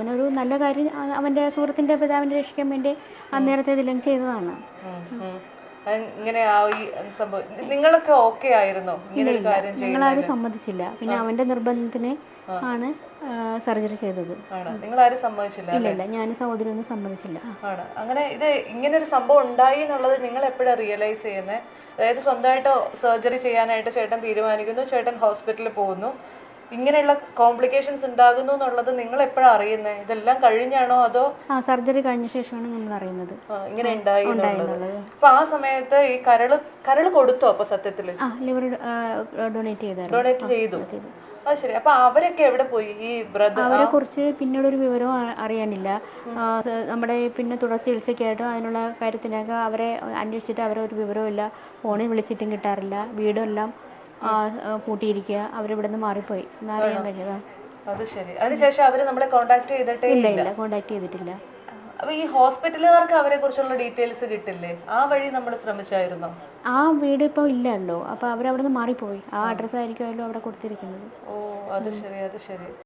അവനൊരു നല്ല കാര്യം അവൻ്റെ സുഹൃത്തിൻ്റെ പിതാവിനെ രക്ഷിക്കാൻ വേണ്ടി അന്നേരത്തെ ഇതിലും ചെയ്തതാണ്. ഇങ്ങനെ ഈ സംഭവം നിങ്ങളൊക്കെ ഓക്കെ ആയിരുന്നോ ഇങ്ങനെ ഒരു കാര്യം ഞങ്ങളാരും സമ്മതിച്ചില്ല. പിന്നെ അവൻ്റെ നിർബന്ധത്തിന് ആണ് സർജറി ചെയ്തത്. നിങ്ങൾ ആരും സമ്മതിച്ചില്ല? ഇല്ല, ഞാൻ സഹോദരൊന്നും സമ്മതിച്ചില്ല. ആണ് അങ്ങനെ ഇത് ഇങ്ങനെ ഒരു സംഭവം ഉണ്ടായി എന്നുള്ളത് നിങ്ങൾ എപ്പോഴാണ് റിയലൈസ് ചെയ്യുന്നത്? അതായത് സ്വന്തമായിട്ട് സർജറി ചെയ്യാനായിട്ട് ചേട്ടൻ തീരുമാനിക്കുന്നു, ചേട്ടൻ ഹോസ്പിറ്റലിൽ പോകുന്നു, ഇങ്ങനെയുള്ള കോംപ്ലിക്കേഷൻസ് ഉണ്ടാകുന്നു എന്നുള്ളത് നിങ്ങൾ എപ്പോഴാണ് അറിയുന്നത്? ഇതെല്ലാം കഴിഞ്ഞാണോ അതോ സർജറി കഴിഞ്ഞ ശേഷമാണ് നമ്മൾ അറിയുന്നത് ഇങ്ങനെ ഉണ്ടായി എന്നുള്ളത്? അപ്പൊ ആ സമയത്ത് ഈ കരള് കൊടുത്തോ? അപ്പൊ സത്യത്തില് ലിവർ ഡൊണേറ്റ് ചെയ്തു. അത് ശരി. അപ്പൊ അവരൊക്കെ എവിടെ പോയി? ഈ ബ്രദർ അവരെ കുറിച്ച് പിന്നീട് ഒരു വിവരവും അറിയാനില്ല. നമ്മുടെ പിന്നെ തുടർ ചികിത്സയ്ക്കായിട്ടും അതിനുള്ള കാര്യത്തിനൊക്കെ അവരെ അന്വേഷിച്ചിട്ട് അവരെ ഒരു വിവരവും ഇല്ല. ഫോണിൽ വിളിച്ചിട്ടും കിട്ടാറില്ല. വീടും എല്ലാം പൂട്ടിയിരിക്കുക. അവരിവിടെ നിന്ന് മാറിപ്പോയി എന്നറിയാൻ കഴിഞ്ഞതാ. അത് ശരി. അതിനുശേഷം അവര് നമ്മളെ കോണ്ടാക്ട് ചെയ്തിട്ടേ ഇല്ല, കോണ്ടാക്ട് ചെയ്തിട്ടില്ല. അപ്പൊ ഈ ഹോസ്പിറ്റലുകാർക്ക് അവരെ കുറിച്ചുള്ള ഡീറ്റെയിൽസ് കിട്ടില്ലേ? ആ വഴി നമ്മൾ ശ്രമിച്ചായിരുന്നോ? ആ വീട് ഇപ്പോൾ ഇല്ലല്ലോ. അപ്പോൾ അവരവിടെ നിന്ന് മാറിപ്പോയി. ആ അഡ്രസ്സായിരിക്കുമല്ലോ അവിടെ കൊടുത്തിരിക്കുന്നത്. ഓ, അത് ശരി.